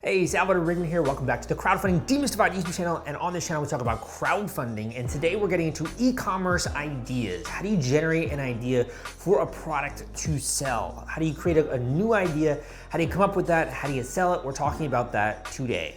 Hey, Salvador Briggman here. Welcome back to the Crowdfunding Demystified YouTube channel. And on this channel, we talk about crowdfunding. And today we're getting into e-commerce ideas. How do you generate an idea for a product to sell? How do you create a new idea? How do you come up with that? How do you sell it? We're talking about that today.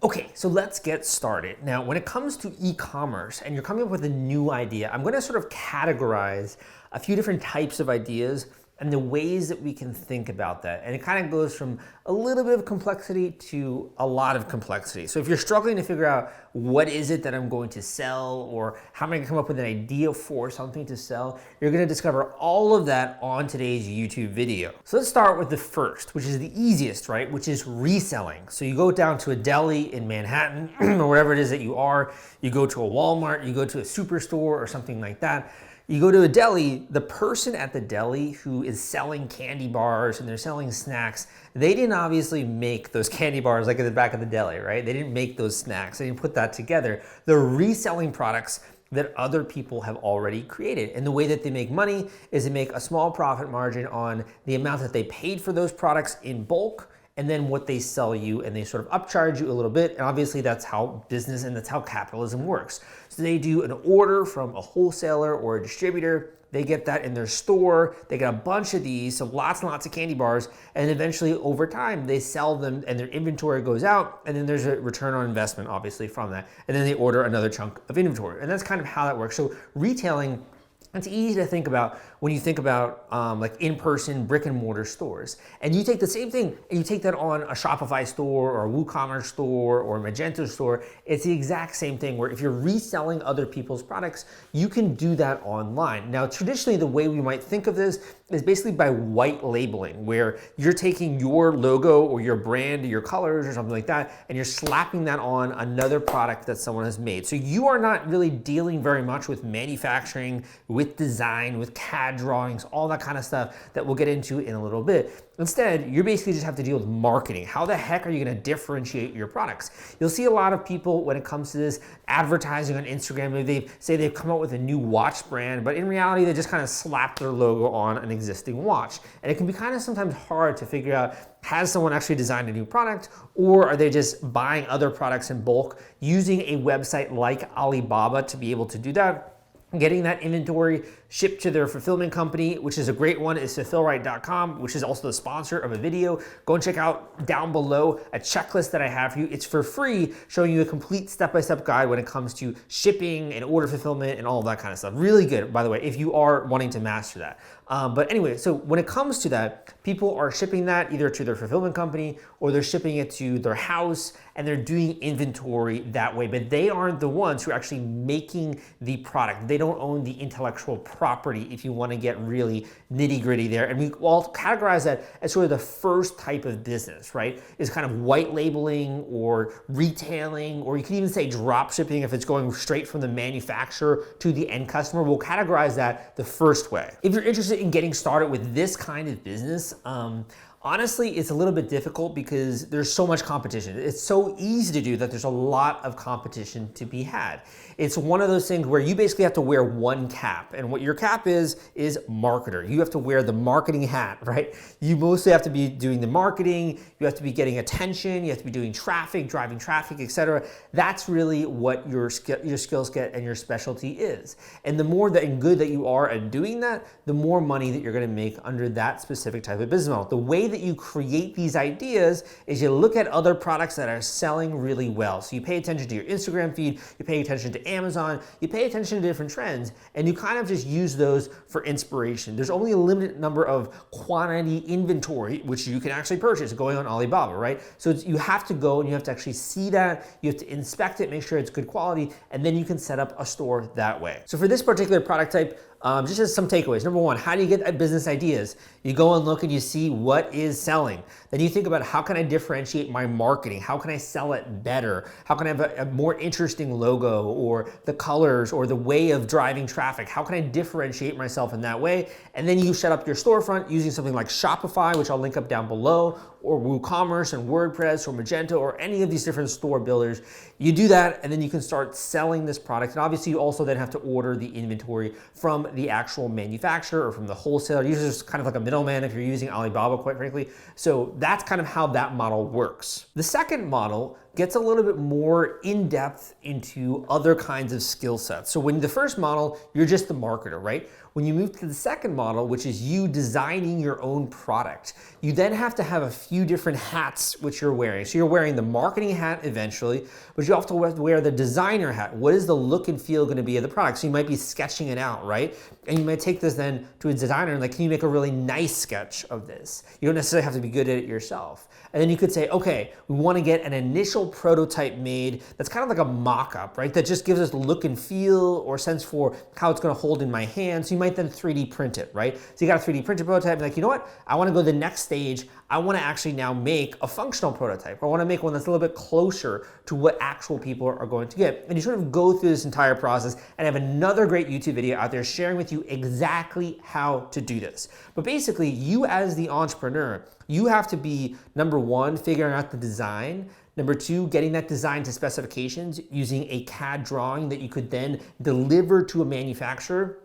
Okay, so let's get started. Now, when it comes to e-commerce and you're coming up with a new idea, I'm gonna sort of categorize a few different types of ideas and the ways that we can think about that. And it kind of goes from a little bit of complexity to a lot of complexity. So if you're struggling to figure out what is it that I'm going to sell, or how am I gonna come up with an idea for something to sell, you're gonna discover all of that on today's YouTube video. So let's start with the first, which is the easiest, right? Which is reselling. So you go down to a deli in Manhattan or wherever it is that you are, you go to a Walmart, you go to a superstore or something like that. You go to a deli, the person at the deli who is selling candy bars and they're selling snacks, they didn't obviously make those candy bars like in the back of the deli, right? They didn't make those snacks, they didn't put that together. They're reselling products that other people have already created. And the way that they make money is they make a small profit margin on the amount that they paid for those products in bulk, and then what they sell you, and they sort of upcharge you a little bit. And obviously that's how business and that's how capitalism works. So they do an order from a wholesaler or a distributor, they get that in their store, they get a bunch of these, so lots and lots of candy bars, and eventually over time they sell them and their inventory goes out, and then there's a return on investment obviously from that. And then they order another chunk of inventory. And that's kind of how that works. So retailing, it's easy to think about when you think about like in-person brick and mortar stores. And you take the same thing and you take that on a Shopify store or a WooCommerce store or a Magento store. It's the exact same thing where if you're reselling other people's products, you can do that online. Now, traditionally, the way we might think of this is basically by white labeling, where you're taking your logo or your brand or your colors or something like that, and you're slapping that on another product that someone has made. So you are not really dealing very much with manufacturing, with design, with CAD drawings, all that kind of stuff that we'll get into in a little bit. Instead, you basically just have to deal with marketing. How the heck are you gonna differentiate your products? You'll see a lot of people when it comes to this advertising on Instagram, they say they've come up with a new watch brand, but in reality, they just kind of slap their logo on an existing watch. And it can be kind of sometimes hard to figure out, has someone actually designed a new product, or are they just buying other products in bulk, using a website like Alibaba to be able to do that? Getting that inventory shipped to their fulfillment company, which is a great one, is fulfillright.com, which is also the sponsor of a video. Go and check out down below a checklist that I have for you. It's for free, showing you a complete step-by-step guide when it comes to shipping and order fulfillment and all of that kind of stuff. Really good, by the way, if you are wanting to master that. But anyway, so when it comes to that, people are shipping that either to their fulfillment company or they're shipping it to their house, and they're doing inventory that way, but they aren't the ones who are actually making the product. They don't own the intellectual property, if you want to get really nitty gritty there. And we all categorize that as sort of the first type of business, right? Is kind of white labeling or retailing, or you can even say drop shipping if it's going straight from the manufacturer to the end customer. We'll categorize that the first way. If you're interested in getting started with this kind of business, honestly, it's a little bit difficult because there's so much competition. It's so easy to do that there's a lot of competition to be had. It's one of those things where you basically have to wear one cap, and what your cap is marketer. You have to wear the marketing hat, right? You mostly have to be doing the marketing, you have to be getting attention, you have to be doing traffic, driving traffic, etc. That's really what your skill set and your specialty is. And the more that and good that you are at doing that, the more money that you're gonna make under that specific type of business model. The way that you create these ideas is you look at other products that are selling really well. So you pay attention to your Instagram feed, you pay attention to Amazon, you pay attention to different trends, and you kind of just use those for inspiration. There's only a limited number of quantity inventory, which you can actually purchase going on Alibaba, right? So you have to go and you have to actually see that, you have to inspect it, make sure it's good quality, and then you can set up a store that way. So for this particular product type, just as some takeaways. Number one, how do you get business ideas? You go and look and you see what is selling. Then you think about, how can I differentiate my marketing? How can I sell it better? How can I have a more interesting logo, or the colors, or the way of driving traffic? How can I differentiate myself in that way? And then you set up your storefront using something like Shopify, which I'll link up down below, or WooCommerce and WordPress or Magento or any of these different store builders. You do that, and then you can start selling this product. And obviously you also then have to order the inventory from the actual manufacturer or from the wholesaler. Usually it's kind of like a middleman if you're using Alibaba, quite frankly. So that's kind of how that model works. The second model gets a little bit more in-depth into other kinds of skill sets. So when the first model, you're just the marketer, right? When you move to the second model, which is you designing your own product, you then have to have a few different hats which you're wearing. So you're wearing the marketing hat eventually, but you have to wear the designer hat. What is the look and feel going to be of the product? So you might be sketching it out, right? And you might take this then to a designer and like, can you make a really nice sketch of this? You don't necessarily have to be good at it yourself. And then you could say, okay, we want to get an initial prototype made that's kind of like a mock-up, right? That just gives us look and feel or sense for how it's going to hold in my hand. So you might then 3D print it, right? So you got a 3D printed prototype and like, you know what? I want to go to the next stage. I want to actually now make a functional prototype. I want to make one that's a little bit closer to what actual people are going to get. And you sort of go through this entire process, and I have another great YouTube video out there sharing with you exactly how to do this. But basically, you as the entrepreneur, you have to be, number one, figuring out the design. Number two, getting that design to specifications using a CAD drawing that you could then deliver to a manufacturer.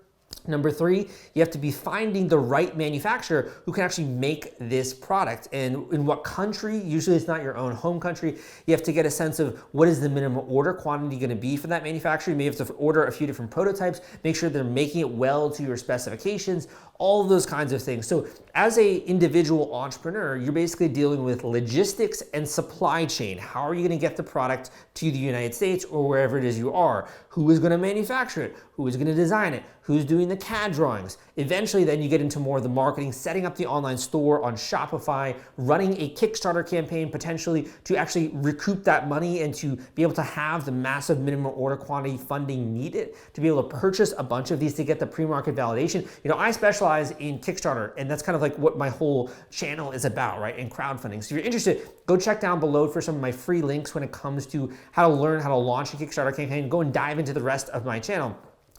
Number three, you have to be finding the right manufacturer who can actually make this product. And in what country, usually it's not your own home country, you have to get a sense of what is the minimum order quantity going to be for that manufacturer. You may have to order a few different prototypes, make sure they're making it well to your specifications, all of those kinds of things. So as a individual entrepreneur, you're basically dealing with logistics and supply chain. How are you going to get the product to the United States or wherever it is you are? Who is going to manufacture it? Who is going to design it? Who's doing the CAD drawings? Eventually, then you get into more of the marketing, setting up the online store on Shopify, running a Kickstarter campaign potentially to actually recoup that money and to be able to have the massive minimum order quantity funding needed to be able to purchase a bunch of these to get the pre-market validation. You know, I specialize in Kickstarter, and that's kind of like what my whole channel is about, right? In crowdfunding. So if you're interested, go check down below for some of my free links when it comes to how to learn how to launch a Kickstarter campaign. Go and dive into the rest of my channel.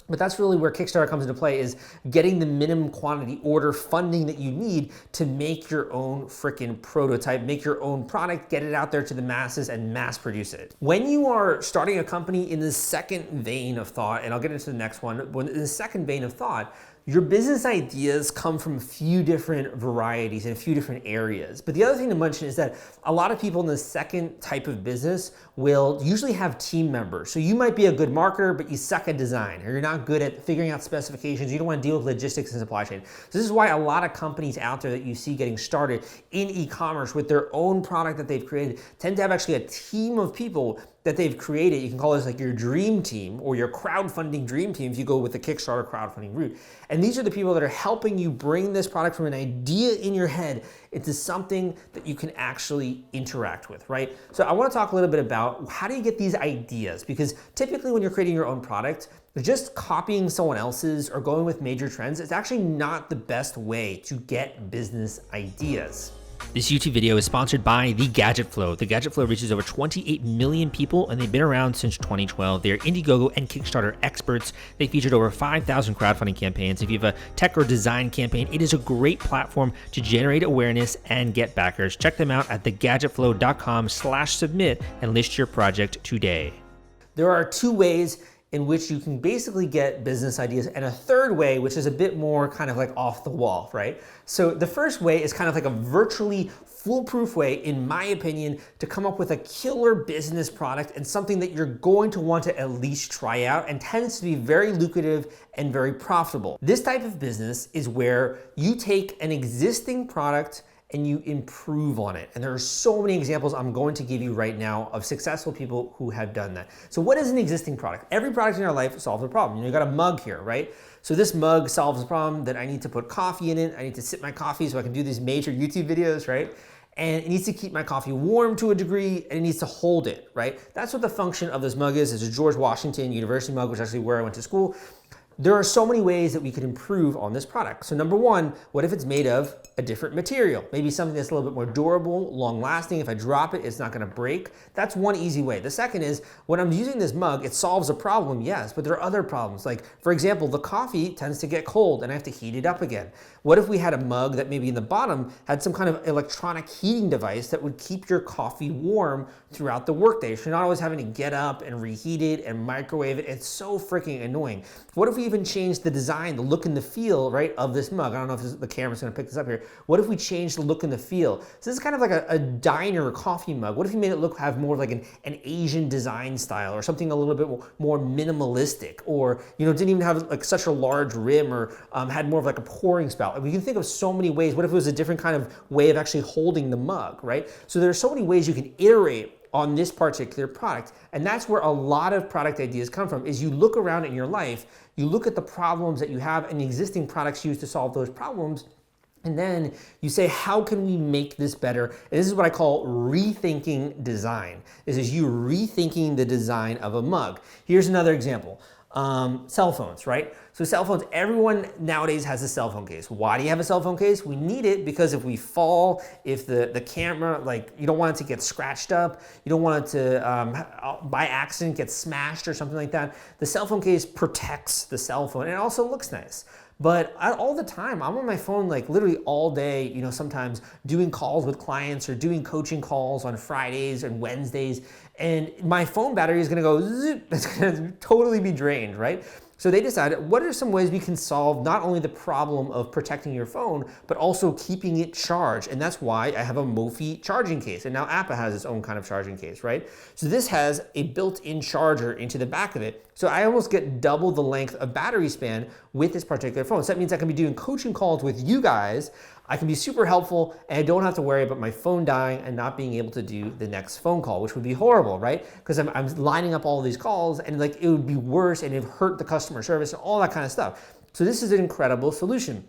But that's really where Kickstarter comes into play, is getting the minimum quantity order funding that you need to make your own freaking prototype, make your own product, get it out there to the masses and mass produce it. When you are starting a company in the second vein of thought, and I'll get into the next one, when in the second vein of thought, your business ideas come from a few different varieties and a few different areas. But the other thing to mention is that a lot of people in the second type of business will usually have team members. So you might be a good marketer, but you suck at design, or you're not good at figuring out specifications. You don't want to deal with logistics and supply chain. So this is why a lot of companies out there that you see getting started in e-commerce with their own product that they've created tend to have actually a team of people that they've created. You can call this like your dream team or your crowdfunding dream team if you go with the Kickstarter crowdfunding route. And these are the people that are helping you bring this product from an idea in your head into something that you can actually interact with, right? So I want to talk a little bit about how do you get these ideas, because typically when you're creating your own product, just copying someone else's or going with major trends is actually not the best way to get business ideas. This YouTube video is sponsored by The Gadget Flow. The Gadget Flow reaches over 28 million people, and they've been around since 2012. They're Indiegogo and Kickstarter experts. They featured over 5,000 crowdfunding campaigns. If you have a tech or design campaign, it is a great platform to generate awareness and get backers. Check them out at thegadgetflow.com/submit and list your project today. There are two ways in which you can basically get business ideas, and a third way, which is a bit more kind of like off the wall, right? So the first way is kind of like a virtually foolproof way, in my opinion, to come up with a killer business product and something that you're going to want to at least try out, and tends to be very lucrative and very profitable. This type of business is where you take an existing product and you improve on it. And there are so many examples I'm going to give you right now of successful people who have done that. So what is an existing product? Every product in our life solves a problem. You know, you got a mug here, right? So this mug solves a problem that I need to put coffee in it. I need to sip my coffee so I can do these major YouTube videos, right? And it needs to keep my coffee warm to a degree, and it needs to hold it, right? That's what the function of this mug is. It's a George Washington University mug, which is actually where I went to school. There are so many ways that we could improve on this product. So number one, what if it's made of a different material? Maybe something that's a little bit more durable, long lasting. If I drop it, it's not gonna break. That's one easy way. The second is, when I'm using this mug, it solves a problem, yes, but there are other problems. Like, for example, the coffee tends to get cold and I have to heat it up again. What if we had a mug that maybe in the bottom had some kind of electronic heating device that would keep your coffee warm throughout the workday? So you're not always having to get up and reheat it and microwave it. It's so freaking annoying. What if we even changed the design, the look and the feel, right, of this mug? I don't know if the camera's gonna pick this up here. What if we changed the look and the feel? So this is kind of like a diner coffee mug. What if you made it have more like an Asian design style, or something a little bit more minimalistic, or didn't even have like such a large rim, or had more of like a pouring spout? We can think of so many ways. What if it was a different kind of way of actually holding the mug, right? So there's so many ways you can iterate on this particular product. And that's where a lot of product ideas come from, is you look around in your life, you look at the problems that you have and the existing products used to solve those problems, and then you say, how can we make this better? And this is what I call rethinking design. This is you rethinking the design of a mug. Here's another example. Cell phones, right? So cell phones, everyone nowadays has a cell phone case. Why do you have a cell phone case? We need it because if we fall, if the camera, like, you don't want it to get scratched up, you don't want it to, by accident, get smashed or something like that. The cell phone case protects the cell phone, and it also looks nice. But all the time, I'm on my phone like literally all day, sometimes doing calls with clients or doing coaching calls on Fridays and Wednesdays, and my phone battery is gonna go zoop, it's gonna totally be drained, right? So they decided, what are some ways we can solve not only the problem of protecting your phone, but also keeping it charged? And that's why I have a Mophie charging case. And now Appa has its own kind of charging case, right? So this has a built-in charger into the back of it. So I almost get double the length of battery span with this particular phone. So that means I can be doing coaching calls with you guys. I can be super helpful, and I don't have to worry about my phone dying and not being able to do the next phone call, which would be horrible, right? Because I'm lining up all of these calls, and like it would be worse, and it would hurt the customer service and all that kind of stuff. So this is an incredible solution.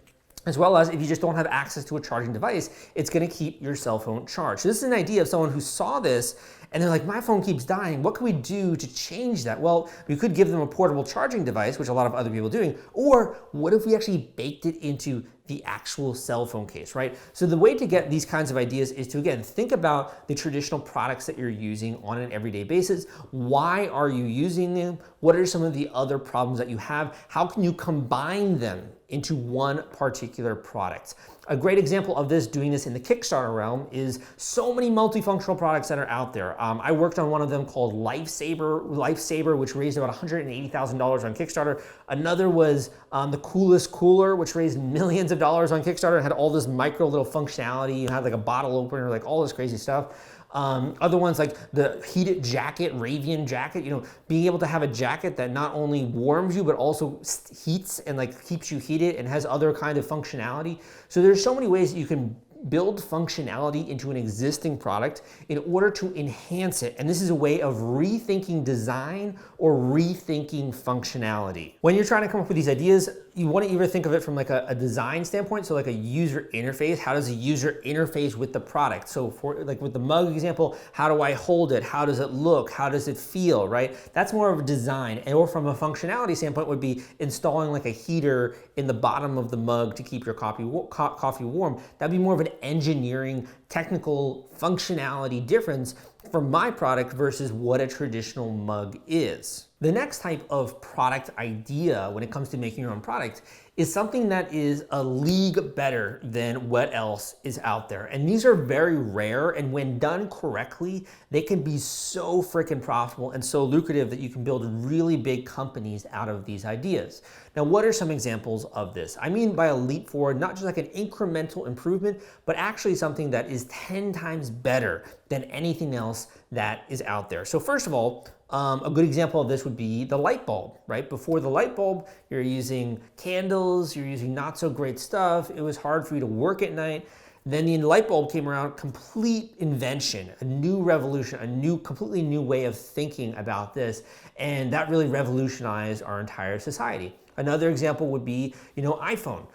As well as if you just don't have access to a charging device, it's gonna keep your cell phone charged. So this is an idea of someone who saw this and they're like, my phone keeps dying. What can we do to change that? Well, we could give them a portable charging device, which a lot of other people are doing, or what if we actually baked it into the actual cell phone case, right? So the way to get these kinds of ideas is to, again, think about the traditional products that you're using on an everyday basis. Why are you using them? What are some of the other problems that you have? How can you combine them into one particular product? A great example of this, doing this in the Kickstarter realm, is so many multifunctional products that are out there. I worked on one of them called Lifesaver, which raised about $180,000 on Kickstarter. Another was the Coolest Cooler, which raised millions of dollars on Kickstarter and had all this micro little functionality. You had like a bottle opener, like all this crazy stuff. Other ones like the heated jacket, Ravian jacket, being able to have a jacket that not only warms you, but also heats and like keeps you heated and has other kind of functionality. So there's so many ways that you can build functionality into an existing product in order to enhance it. And this is a way of rethinking design or rethinking functionality. When you're trying to come up with these ideas, you want to either think of it from like a design standpoint, so like a user interface. How does a user interface with the product? So for like with the mug example, how do I hold it? How does it look? How does it feel, right? That's more of a design. Or from a functionality standpoint would be installing like a heater in the bottom of the mug to keep your coffee warm. That'd be more of an engineering, technical functionality difference for my product versus what a traditional mug is. The next type of product idea when it comes to making your own product is something that is a league better than what else is out there. And these are very rare, and when done correctly, they can be so freaking profitable and so lucrative that you can build really big companies out of these ideas. Now, what are some examples of this? I mean by a leap forward, not just like an incremental improvement, but actually something that is 10 times better than anything else that is out there. So first of all, a good example of this would be the light bulb, right? Before the light bulb, you're using candles, you're using not so great stuff. It was hard for you to work at night. Then the light bulb came around, complete invention, a new revolution, completely new way of thinking about this. And that really revolutionized our entire society. Another example would be, iPhone.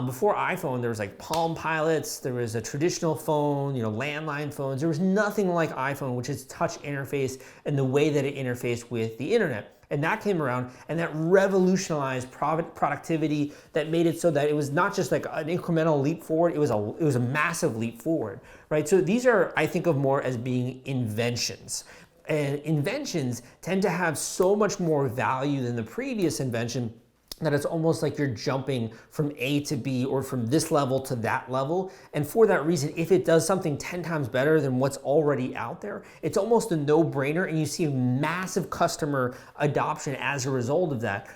Before iPhone, there was like Palm Pilots, there was a traditional phone, landline phones. There was nothing like iPhone, which is touch interface and the way that it interfaced with the internet. And that came around and that revolutionized productivity, that made it so that it was not just like an incremental leap forward, it was a massive leap forward, right? So these are, I think of more as being inventions. And inventions tend to have so much more value than the previous invention, that it's almost like you're jumping from A to B or from this level to that level. And for that reason, if it does something 10 times better than what's already out there, it's almost a no-brainer, and you see massive customer adoption as a result of that,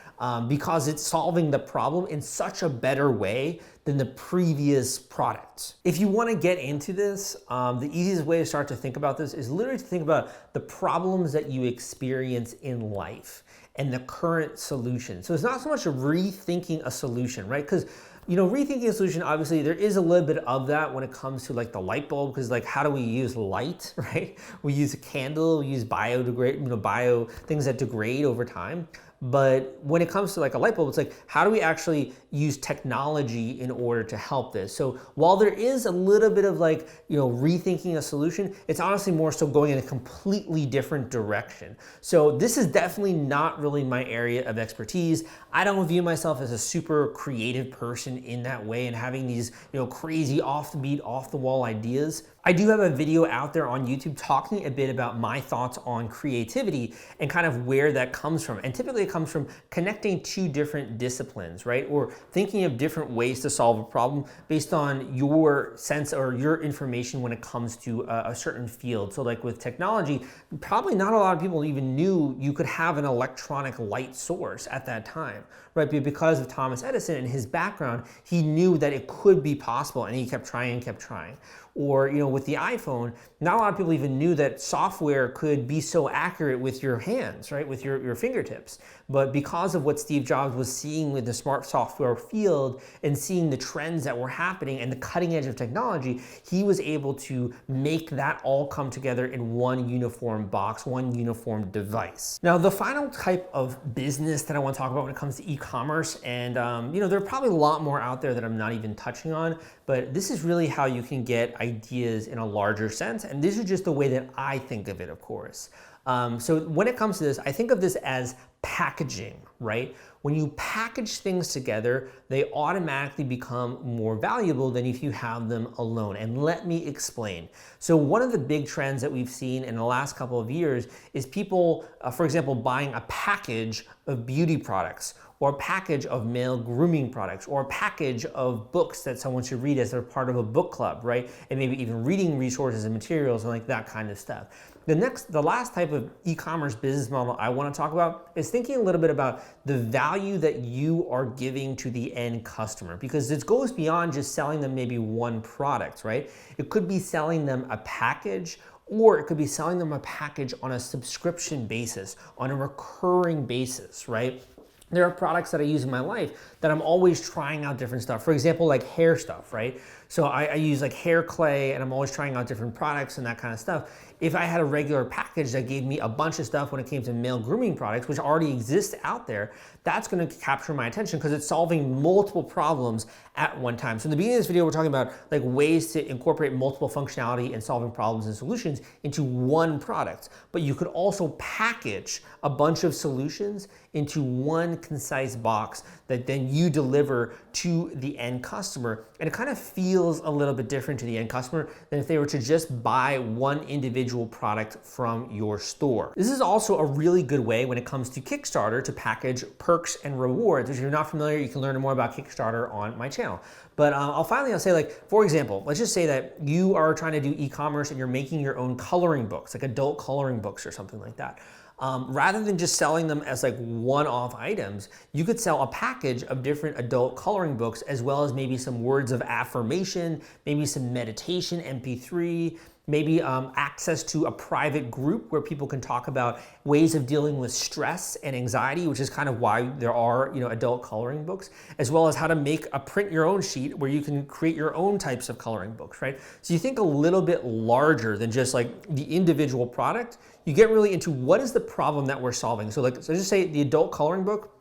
because it's solving the problem in such a better way than the previous product. If you want to get into this, the easiest way to start to think about this is literally to think about the problems that you experience in life and the current solution. So it's not so much rethinking a solution, right? Because rethinking a solution, obviously there is a little bit of that when it comes to like the light bulb, because like how do we use light, right? We use a candle, we use bio things that degrade over time. But when it comes to like a light bulb, it's like, how do we actually use technology in order to help this? So while there is a little bit of like, rethinking a solution, it's honestly more so going in a completely different direction. So this is definitely not really my area of expertise. I don't view myself as a super creative person in that way and having these, crazy off the beat, off the wall ideas. I do have a video out there on YouTube talking a bit about my thoughts on creativity and kind of where that comes from. And typically it comes from connecting two different disciplines, right? Or thinking of different ways to solve a problem based on your sense or your information when it comes to a certain field. So like with technology, probably not a lot of people even knew you could have an electronic light source at that time, right? But because of Thomas Edison and his background, he knew that it could be possible, and he kept trying and kept trying. Or, with the iPhone, not a lot of people even knew that software could be so accurate with your hands, right? With your fingertips. But because of what Steve Jobs was seeing with the smart software field and seeing the trends that were happening and the cutting edge of technology, he was able to make that all come together in one uniform box, one uniform device. Now, the final type of business that I want to talk about when it comes to e-commerce, and there are probably a lot more out there that I'm not even touching on, but this is really how you can get ideas in a larger sense. And this is just the way that I think of it, of course. So when it comes to this, I think of this as packaging, right? When you package things together, they automatically become more valuable than if you have them alone. And let me explain. So one of the big trends that we've seen in the last couple of years is people, for example, buying a package of beauty products, or a package of male grooming products, or a package of books that someone should read as they're part of a book club, right? And maybe even reading resources and materials and like that kind of stuff. The last type of e-commerce business model I want to talk about is thinking a little bit about the value that you are giving to the end customer, because it goes beyond just selling them maybe one product, right? It could be selling them a package, or it could be selling them a package on a subscription basis, on a recurring basis, right? There are products that I use in my life that I'm always trying out different stuff. For example, like hair stuff, right? So I use like hair clay, and I'm always trying out different products and that kind of stuff. If I had a regular package that gave me a bunch of stuff when it came to male grooming products, which already exist out there, that's going to capture my attention because it's solving multiple problems at one time. So in the beginning of this video, we're talking about like ways to incorporate multiple functionality and solving problems and solutions into one product. But you could also package a bunch of solutions into one concise box that then you deliver to the end customer. And it kind of feels a little bit different to the end customer than if they were to just buy one individual product from your store. This is also a really good way when it comes to Kickstarter to package perks and rewards. If you're not familiar, you can learn more about Kickstarter on my channel. But I'll say, like, for example, let's just say that you are trying to do e-commerce and you're making your own coloring books, like adult coloring books or something like that. Rather than just selling them as like one-off items, you could sell a package of different adult coloring books, as well as maybe some words of affirmation, maybe some meditation, MP3, maybe access to a private group where people can talk about ways of dealing with stress and anxiety, which is kind of why there are adult coloring books, as well as how to make a print your own sheet where you can create your own types of coloring books, right? So you think a little bit larger than just like the individual product. You get really into what is the problem that we're solving. So just say the adult coloring book,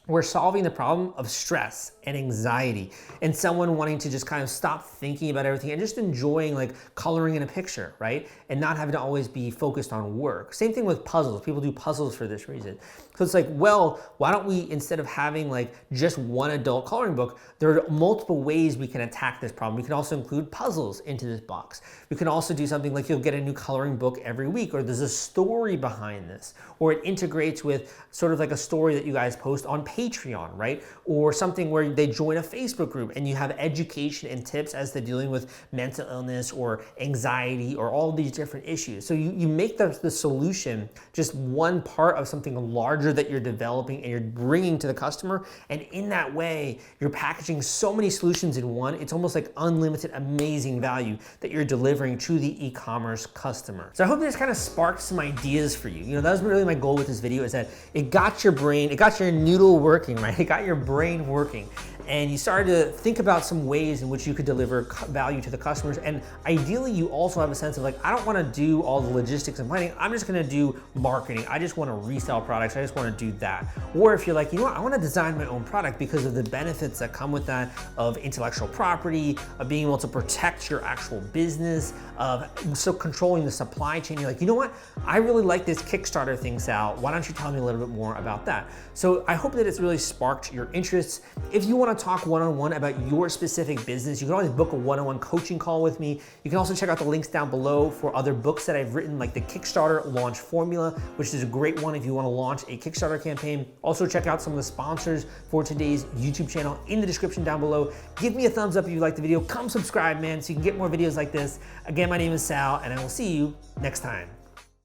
we're solving the problem of stress and anxiety and someone wanting to just kind of stop thinking about everything and just enjoying like coloring in a picture, right? And not having to always be focused on work. Same thing with puzzles. People do puzzles for this reason. So it's like, well, why don't we, instead of having like just one adult coloring book, there are multiple ways we can attack this problem. We can also include puzzles into this box. We can also do something like you'll get a new coloring book every week, or there's a story behind this, or it integrates with sort of like a story that you guys post on Patreon, right? Or something where they join a Facebook group and you have education and tips as to dealing with mental illness or anxiety or all these different issues. So you make the solution just one part of something larger that you're developing and you're bringing to the customer. And in that way, you're packaging so many solutions in one. It's almost like unlimited, amazing value that you're delivering to the e-commerce customer. So I hope this kind of sparked some ideas for you. You know, that was really my goal with this video, is that it got your brain, it got your noodle working, right? It got your brain working. And you started to think about some ways in which you could deliver value to the customers. And ideally, you also have a sense of like, I don't want to do all the logistics and planning. I'm just going to do marketing. I just want to resell products. I just want to do that. Or if you're like, you know what, I want to design my own product because of the benefits that come with that, of intellectual property, of being able to protect your actual business, of so controlling the supply chain. You're like, you know what, I really like this Kickstarter thing, Sal. Why don't you tell me a little bit more about that? So I hope that it's really sparked your interests. If you want to talk one-on-one about your specific business, you can always book a one-on-one coaching call with me. You can also check out the links down below for other books that I've written, like the Kickstarter Launch Formula, which is a great one if you want to launch a Kickstarter campaign. Also check out some of the sponsors for today's YouTube channel in the description down below. Give me a thumbs up if you liked the video. Come subscribe, man, so you can get more videos like this. Again, my name is Sal, and I will see you next time.